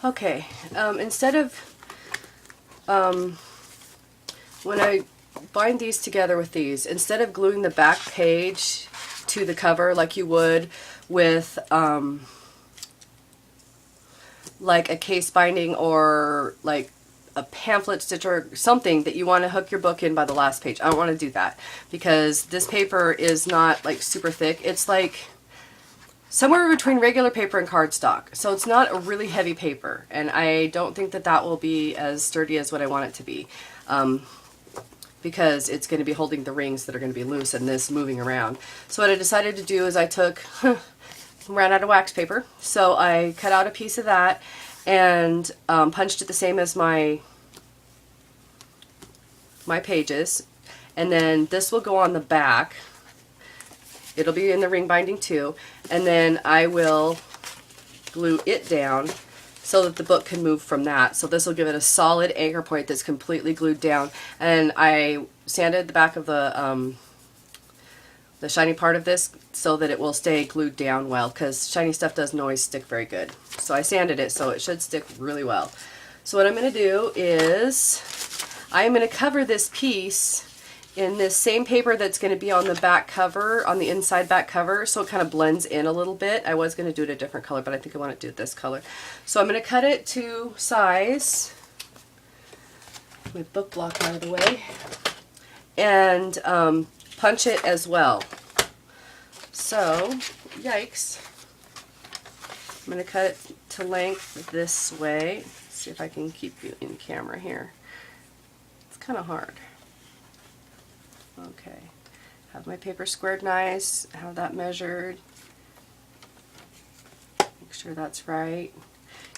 Okay, instead of, when I bind these together with these, instead of gluing the back page to the cover like you would with like a case binding or like a pamphlet stitch or something that you want to hook your book in by the last page. I don't want to do that because this paper is not like super thick. It's like somewhere between regular paper and cardstock. So it's not a really heavy paper, and I don't think that that will be as sturdy as what I want it to be, because it's going to be holding the rings that are going to be loose and this moving around. So what I decided to do is I took, ran out of wax paper, so I cut out a piece of that and punched it the same as my pages, and then this will go on the back. It'll be in the ring binding too, and then I will glue it down so that the book can move from that. So this will give it a solid anchor point that's completely glued down. And I sanded the back of the shiny part of this so that it will stay glued down well, because shiny stuff doesn't always stick very good. So I sanded it so it should stick really well. So what I'm going to do is I'm going to cover this piece in this same paper that's going to be on the back cover, on the inside back cover, so it kind of blends in a little bit. I was going to do it a different color, but I think I want to do it this color. So I'm going to cut it to size, my book block out of the way, and punch it as well. So, yikes. I'm going to cut it to length this way. Let's see if I can keep you in camera here. It's kind of hard. Okay, have my paper squared nice, have that measured, make sure that's right.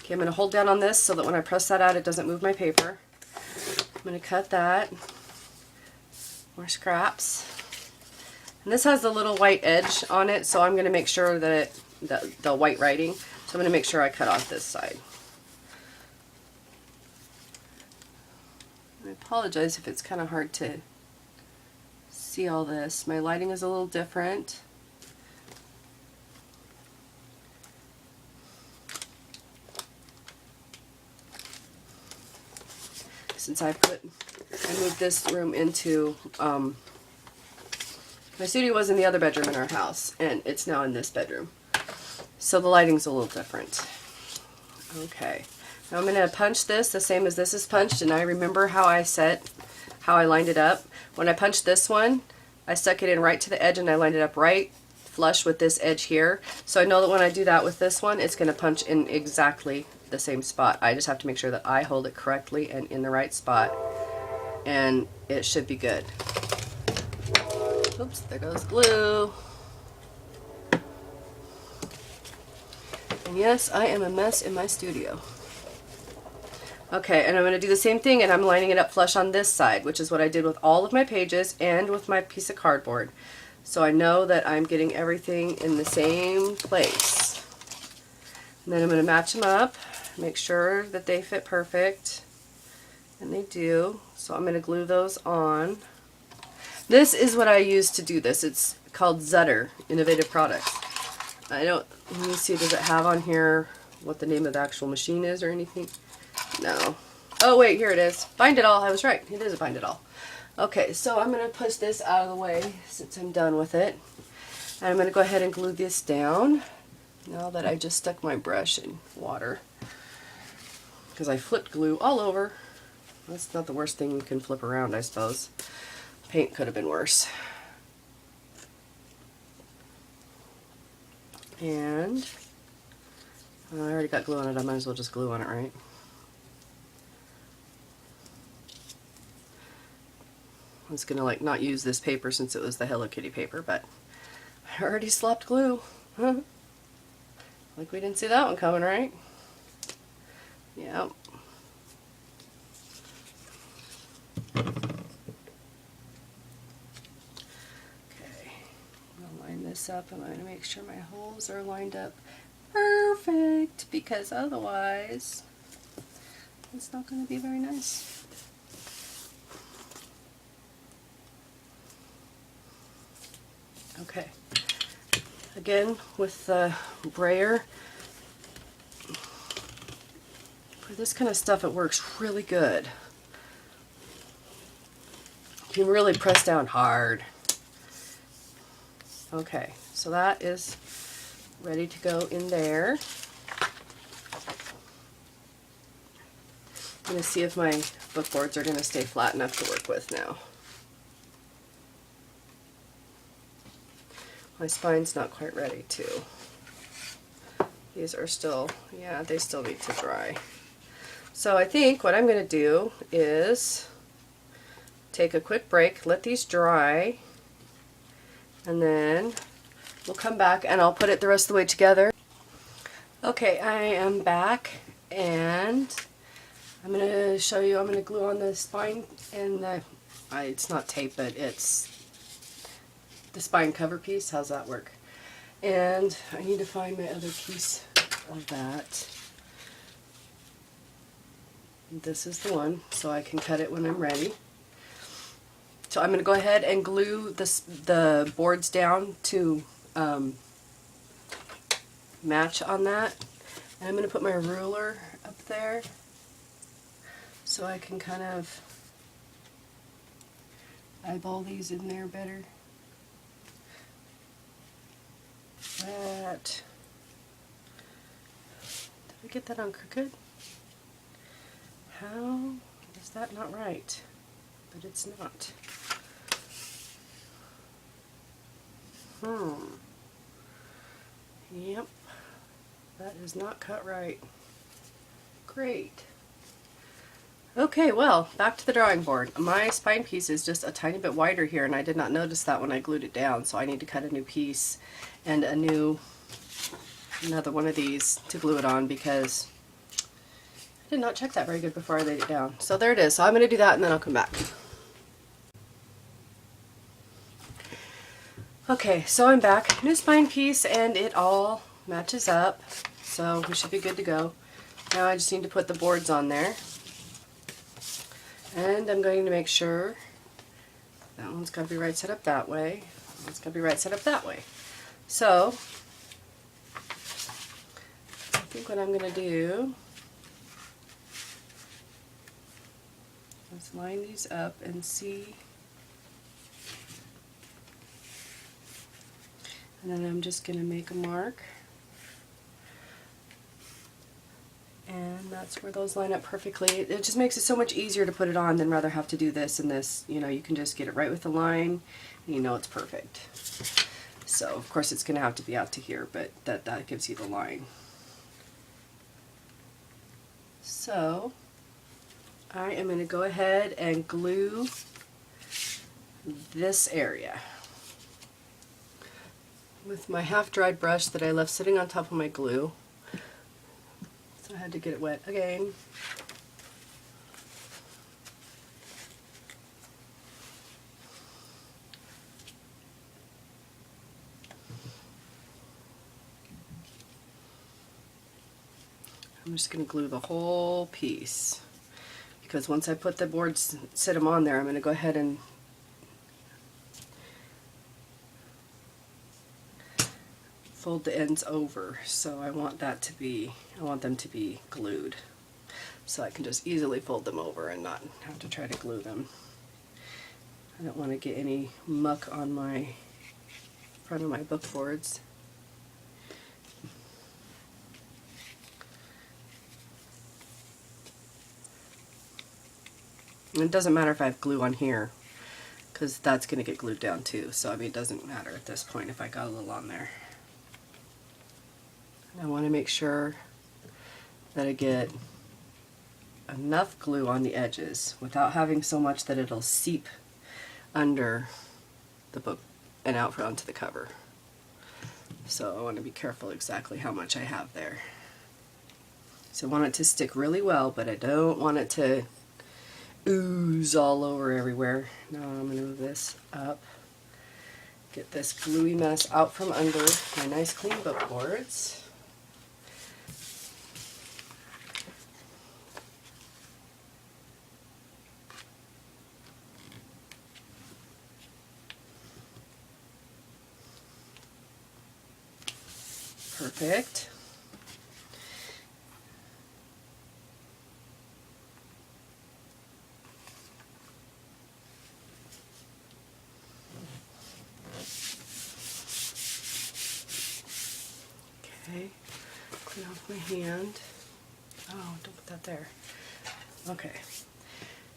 Okay, I'm going to hold down on this so that when I press that out it doesn't move my paper. I'm going to cut that, more scraps, and this has the little white edge on it, so I'm going to make sure that the white writing, so I'm going to make sure I cut off this side. I apologize if it's kind of hard to see all this. My lighting is a little different. Since I moved this room into, my studio was in the other bedroom in our house, and it's now in this bedroom. So the lighting's a little different. Okay, now I'm going to punch this the same as this is punched, and I remember how I lined it up. When I punched this one, I stuck it in right to the edge and I lined it up right flush with this edge here. So I know that when I do that with this one, it's going to punch in exactly the same spot. I just have to make sure that I hold it correctly and in the right spot, and it should be good. Oops, there goes glue. And yes, I am a mess in my studio. Okay, and I'm going to do the same thing, and I'm lining it up flush on this side, which is what I did with all of my pages and with my piece of cardboard. So I know that I'm getting everything in the same place. And then I'm going to match them up, make sure that they fit perfect, and they do. So I'm going to glue those on. This is what I use to do this. It's called Zutter Innovative Products. I don't, let me see, does it have on here what the name of the actual machine is or anything? No. Oh wait, here it is. Bind It All. I was right. It is a Bind It All. Okay, so I'm going to push this out of the way since I'm done with it. And I'm going to go ahead and glue this down now that I just stuck my brush in water. Because I flipped glue all over. That's not the worst thing you can flip around, I suppose. Paint could have been worse. And I already got glue on it. I might as well just glue on it, right? I was going to like not use this paper since it was the Hello Kitty paper, but I already slopped glue. Huh? Like we didn't see that one coming, right? Yep. Okay, I'll line this up. I'm going to make sure my holes are lined up perfect, because otherwise it's not going to be very nice. Okay, again with the brayer, For this kind of stuff, it works really good. You can really press down hard. Okay, so that is ready to go in there. I'm going to see if my book boards are going to stay flat enough to work with now. My spine's not quite ready too. These are still, yeah, they still need to dry. So I think what I'm going to do is take a quick break, let these dry, and then we'll come back and I'll put it the rest of the way together. Okay, I am back and I'm going to show you, I'm going to glue on the spine and the, it's not tape, but it's the spine cover piece. How's that work? And I need to find my other piece of that. This is the one, so I can cut it when I'm ready. So I'm going to go ahead and glue the boards down to match on that. And I'm going to put my ruler up there so I can kind of eyeball these in there better. That. Did I get that on crooked? How is that not right? But it's not. Yep. That is not cut right. Great. Okay, well, back to the drawing board. My spine piece is just a tiny bit wider here, and I did not notice that when I glued it down, so I need to cut a new piece and another one of these to glue it on because I did not check that very good before I laid it down. So there it is. So I'm going to do that and then I'll come back. Okay, so I'm back. New spine piece and it all matches up. So we should be good to go. Now I just need to put the boards on there. And I'm going to make sure that one's got to be right set up that way. That one's got to be right set up that way. So I think what I'm going to do is line these up and see. And then I'm just going to make a mark. And that's where those line up perfectly. It just makes it so much easier to put it on than rather have to do this and this. You know, you can just get it right with the line and you know it's perfect. So, of course, it's going to have to be out to here, but that gives you the line. So, I am going to go ahead and glue this area with my half-dried brush that I left sitting on top of my glue. So I had to get it wet again. I'm just going to glue the whole piece because once I put the boards, sit them on there, I'm going to go ahead and fold the ends over. So I want them to be glued. So I can just easily fold them over and not have to try to glue them. I don't want to get any muck on my front of my book boards. And it doesn't matter if I have glue on here, because that's going to get glued down too. So I mean, it doesn't matter at this point if I got a little on there. And I want to make sure that I get enough glue on the edges without having so much that it'll seep under the book and out onto the cover. So I want to be careful exactly how much I have there. So I want it to stick really well, but I don't want it to ooze all over everywhere. Now I'm going to move this up, get this gluey mess out from under my nice clean book boards. Perfect. Okay, clean off my hand. Oh, don't put that there. Okay,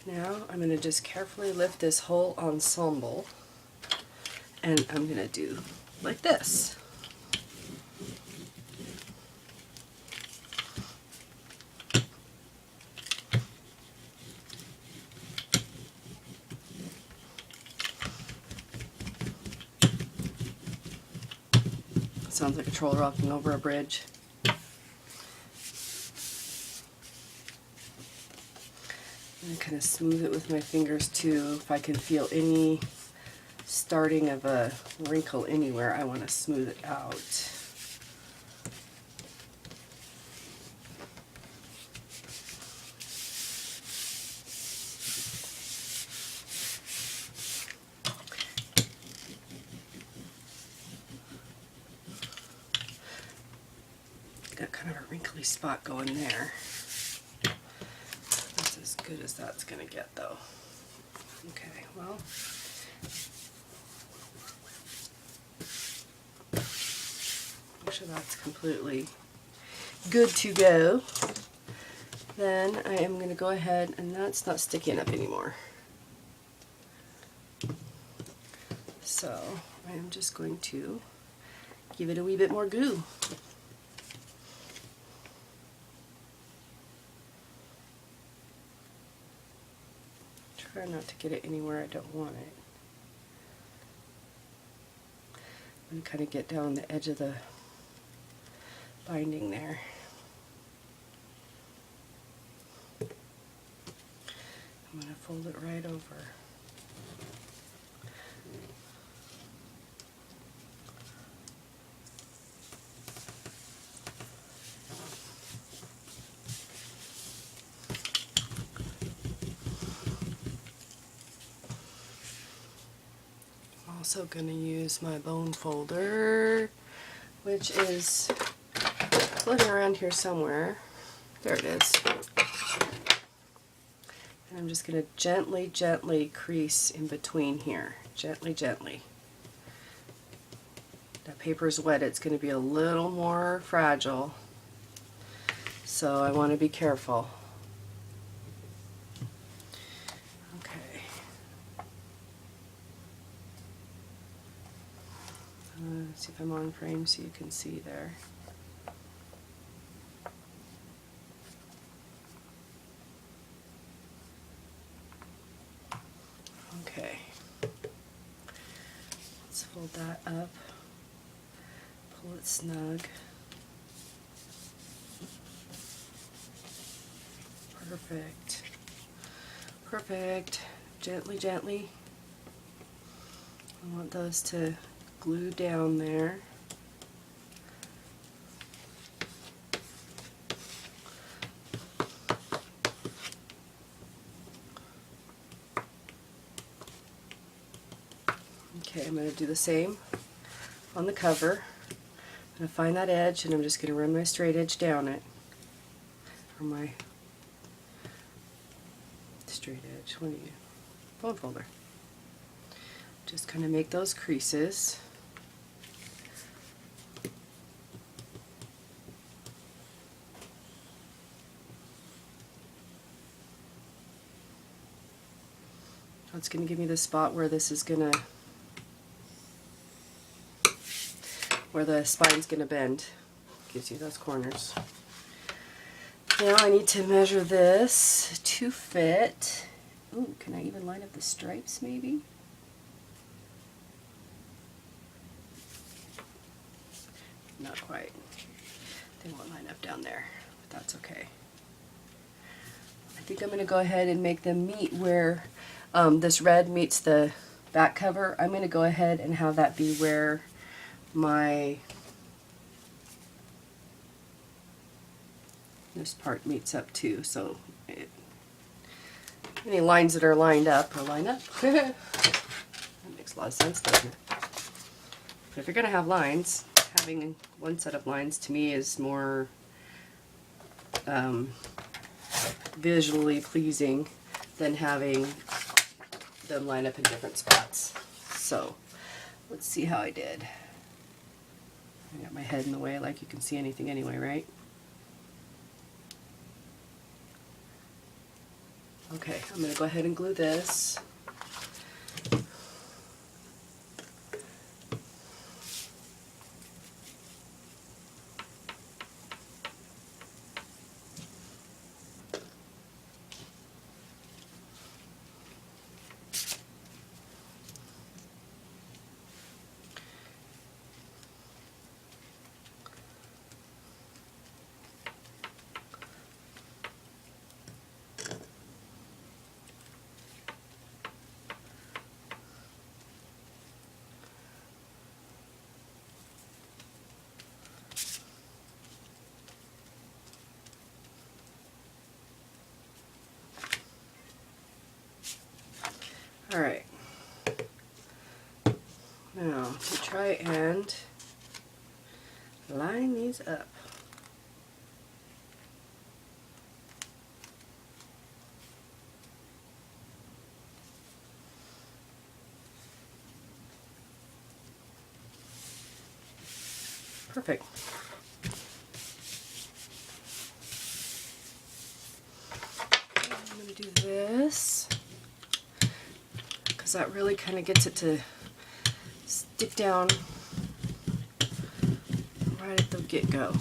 now I'm going to just carefully lift this whole ensemble, and I'm going to do like this. Sounds like a troll rocking over a bridge. And kind of smooth it with my fingers too. If I can feel any starting of a wrinkle anywhere, I want to smooth it out. Got kind of a wrinkly spot going there. That's as good as that's going to get though. Okay, well, make sure that's completely good to go. Then I am going to go ahead, and that's not sticking up anymore. So I am just going to give it a wee bit more glue. Try not to get it anywhere I don't want it. And kind of get down the edge of the binding there. I'm going to fold it right over. Also going to use my bone folder, which is floating around here somewhere. There it is. And I'm just going to gently, gently crease in between here. Gently, gently. That paper's wet, it's going to be a little more fragile, so I want to be careful. See if I'm on frame so you can see there. Okay. Let's fold that up, pull it snug. Perfect. Perfect. Gently, gently. I want those to glue down there. Okay, I'm going to do the same on the cover. I'm going to find that edge and I'm just going to run my straight edge down it. Or my straight edge. What are you? Bone folder. Just kind of make those creases. It's going to give me the spot where this is going to, where the spine's going to bend. Gives you those corners. Now I need to measure this to fit. Ooh, can I even line up the stripes maybe? Not quite. They won't line up down there, but that's okay. I think I'm going to go ahead and make them meet where this red meets the back cover. I'm going to go ahead and have that be where my this part meets up too, so any lines that are lined up will line up. That makes a lot of sense, doesn't it? But if you're going to have lines, having one set of lines to me is more visually pleasing than having them line up in different spots. So let's see how I did. I got my head in the way like you can see anything anyway, right? Okay, I'm going to go ahead and glue this. All right. Now, to try and line these up. Perfect. I'm going to do this because that really kind of gets it to stick down right at the get-go.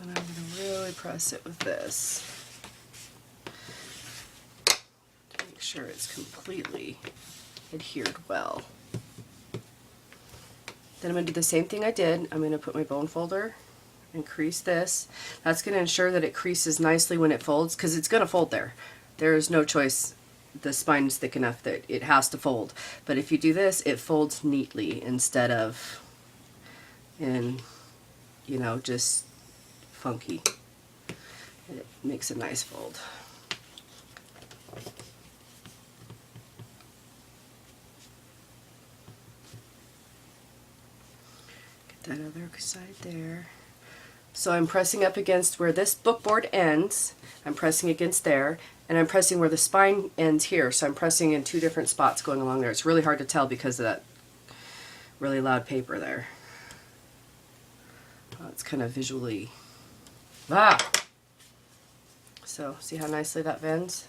And I'm going to really press it with this to make sure it's completely adhered well. Then I'm going to do the same thing I did. I'm going to put my bone folder and crease this. That's going to ensure that it creases nicely when it folds, because it's going to fold there. There is no choice. The spine is thick enough that it has to fold. But if you do this, it folds neatly instead of in, you know, just funky. It makes a nice fold. Get that other side there. So I'm pressing up against where this book board ends. I'm pressing against there, and I'm pressing where the spine ends here. So I'm pressing in two different spots going along there. It's really hard to tell because of that really loud paper there. It's kind of visually, So see how nicely that bends?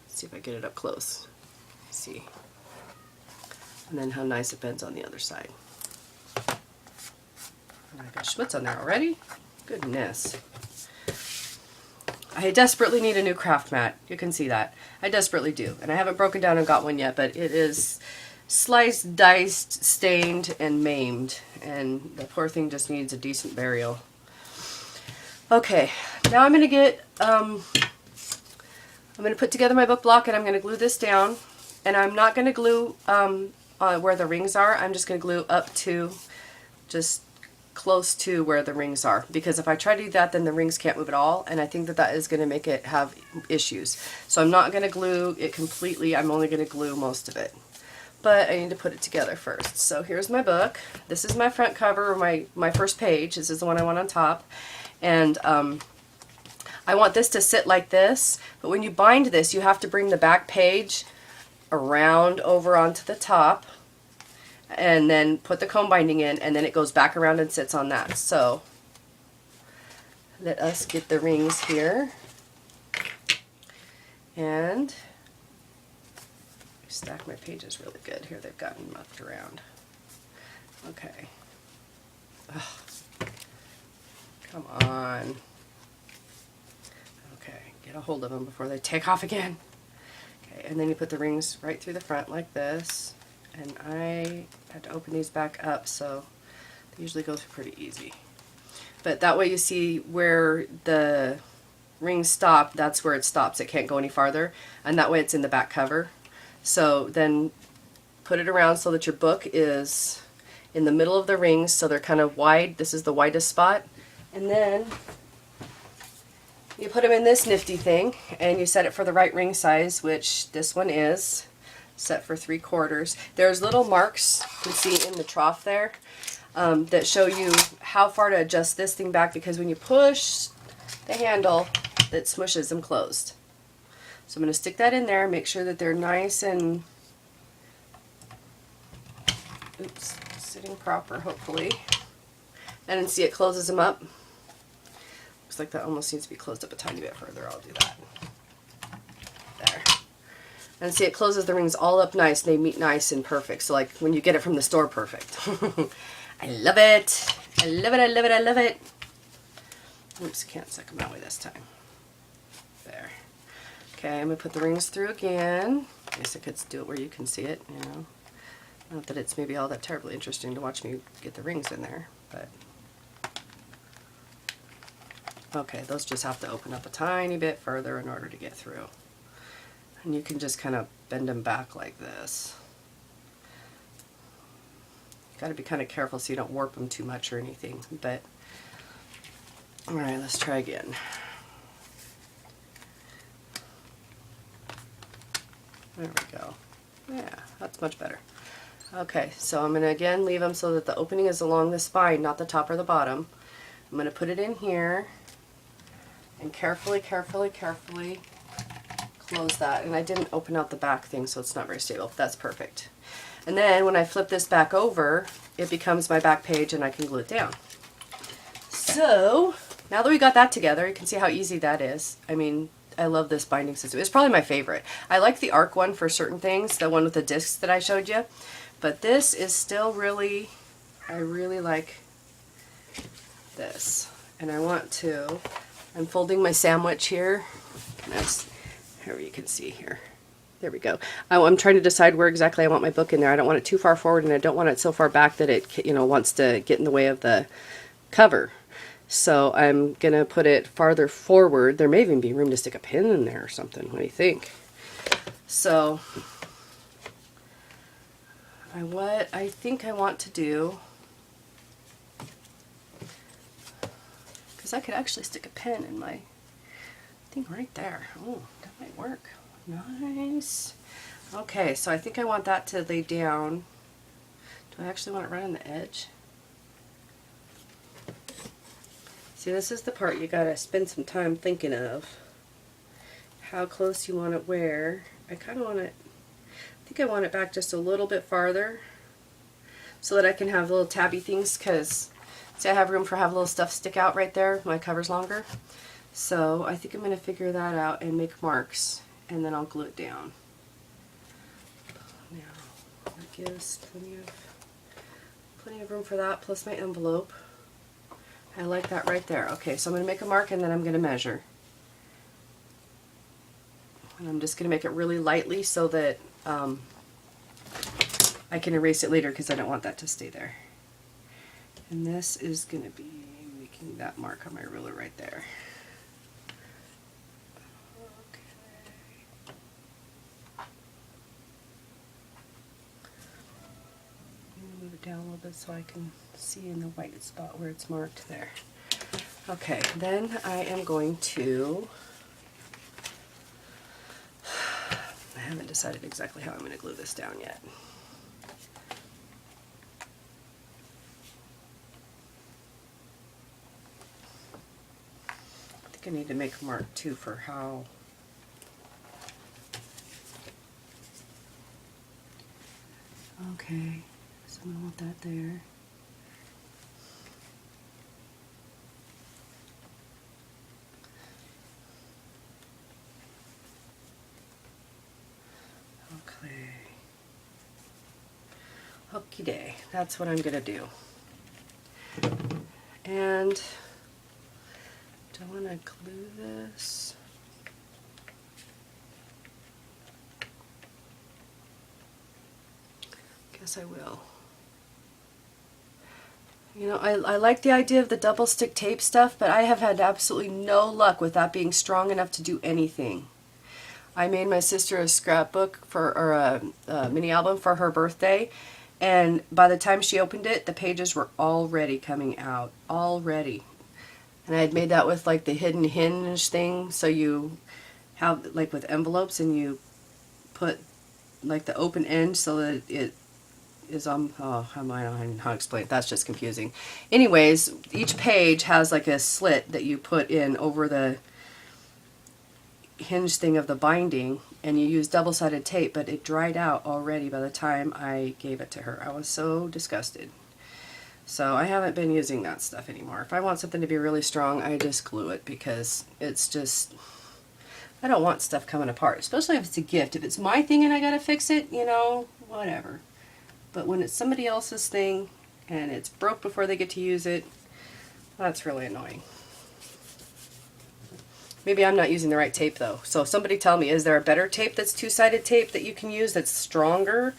Let's see if I get it up close. See. And then how nice it bends on the other side. I got schmutz on there already? Goodness. I desperately need a new craft mat. You can see that. I desperately do. And I haven't broken down and got one yet, but it is sliced, diced, stained, and maimed. And the poor thing just needs a decent burial. Okay, now I'm going to get, I'm going to put together my book block, and I'm going to glue this down. And I'm not going to glue where the rings are. I'm just going to glue up to just close to where the rings are, because if I try to do that, then the rings can't move at all, and I think that that is going to make it have issues. So I'm not going to glue it completely. I'm only going to glue most of it, but I need to put it together first. So here's my book. This is my front cover, or my first page. This is the one I want on top, and I want this to sit like this, but when you bind this, you have to bring the back page around over onto the top, and then put the comb binding in, and then it goes back around and sits on that. So let us get the rings here, and stack my pages really good here. They've gotten mucked around. Okay. Ugh. Come on. Okay, get a hold of them before they take off again. Okay, and then you put the rings right through the front like this. And I had to open these back up, so they usually go through pretty easy. But that way you see where the rings stop, that's where it stops. It can't go any farther. And that way it's in the back cover. So then put it around so that your book is in the middle of the rings, so they're kind of wide. This is the widest spot. And then you put them in this nifty thing, and you set it for the right ring size, which this one is. Set for 3/4. There's little marks you can see in the trough there that show you how far to adjust this thing back, because when you push the handle, it smushes them closed. So I'm going to stick that in there, make sure that they're nice and oops, sitting proper, hopefully. And then see it closes them up. Looks like that almost needs to be closed up a tiny bit further. I'll do that. There. And see, it closes the rings all up nice. They meet nice and perfect. So like when you get it from the store, perfect. I love it. I love it, I love it, I love it. Oops, can't stick them that way this time. There. Okay, I'm going to put the rings through again. I guess I could do it where you can see it, you know. Not that it's maybe all that terribly interesting to watch me get the rings in there, but... Okay, those just have to open up a tiny bit further in order to get through. And you can just kind of bend them back like this. Got to be kind of careful so you don't warp them too much or anything, but... Alright, let's try again. There we go. Yeah, that's much better. Okay, so I'm going to again leave them so that the opening is along the spine, not the top or the bottom. I'm going to put it in here and carefully, carefully, carefully close that. And I didn't open out the back thing, so it's not very stable. That's perfect. And then when I flip this back over, it becomes my back page and I can glue it down. So, now that we got that together, you can see how easy that is. I mean, I love this binding system. It's probably my favorite. I like the ARC one for certain things, the one with the discs that I showed you. But this is still really, I really like this. And I want to, I'm folding my sandwich here. That's, here you can see here. There we go. I'm trying to decide where exactly I want my book in there. I don't want it too far forward and I don't want it so far back that it, you know, wants to get in the way of the cover. So I'm going to put it farther forward. There may even be room to stick a pin in there or something. What do you think? So what I think I want to do, because I could actually stick a pin in my thing right there. Oh, that might work. Nice. Okay, so I think I want that to lay down. Do I actually want it right on the edge? See, this is the part you gotta spend some time thinking of. How close you want it where. I kind of want it, I think I want it back just a little bit farther so that I can have little tabby things, because see, I have room for have little stuff stick out right there. My cover's longer. So I think I'm going to figure that out and make marks, and then I'll glue it down. Now, that gives plenty of room for that, plus my envelope. I like that right there. Okay, so I'm going to make a mark and then I'm going to measure. And I'm just going to make it really lightly so that I can erase it later, because I don't want that to stay there. And this is going to be making that mark on my ruler right there. Move it down a little bit so I can see in the white spot where it's marked there. Okay, then I am going to, I haven't decided exactly how I'm going to glue this down yet. I think I need to make a mark too for how okay, so I want that there. Okay. Okie day. That's what I'm gonna do. And do I want to glue this? Guess I will. You know, I like the idea of the double stick tape stuff, but I have had absolutely no luck with that being strong enough to do anything. I made my sister a scrapbook for, or a mini album for her birthday, and by the time she opened it, the pages were already coming out. Already. And I had made that with like the hidden hinge thing, so you have, like with envelopes, and you put like the open end so that it is on, oh, I don't know how to explain it. That's just confusing. Anyways, each page has like a slit that you put in over the hinge thing of the binding, and you use double-sided tape, but it dried out already by the time I gave it to her. I was so disgusted. So I haven't been using that stuff anymore. If I want something to be really strong, I just glue it, because it's just, I don't want stuff coming apart, especially if it's a gift. If it's my thing and I gotta fix it, you know, whatever. But when it's somebody else's thing and it's broke before they get to use it, that's really annoying. Maybe I'm not using the right tape though. So somebody tell me, is there a better tape that's two-sided tape that you can use that's stronger,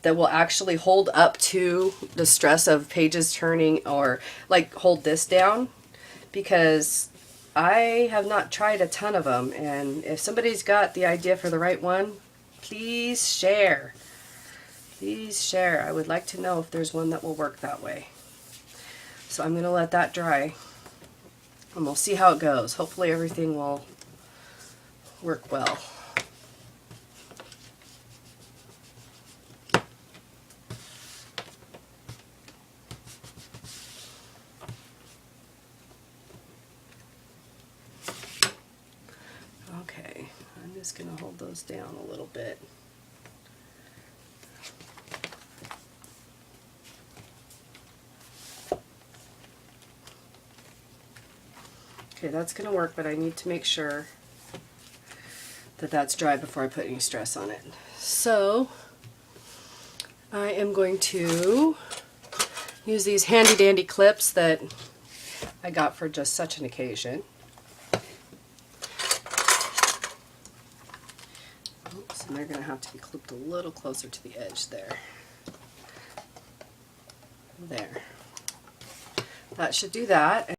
that will actually hold up to the stress of pages turning, or like hold this down? Because I have not tried a ton of them, and if somebody's got the idea for the right one, please share. Please share. I would like to know if there's one that will work that way. So I'm going to let that dry, and we'll see how it goes. Hopefully everything will work well. Okay, I'm just going to hold those down a little bit. Okay, that's going to work, but I need to make sure that that's dry before I put any stress on it. So I am going to use these handy dandy clips that I got for just such an occasion. Oops, and they're going to have to be clipped a little closer to the edge there. There. That should do that.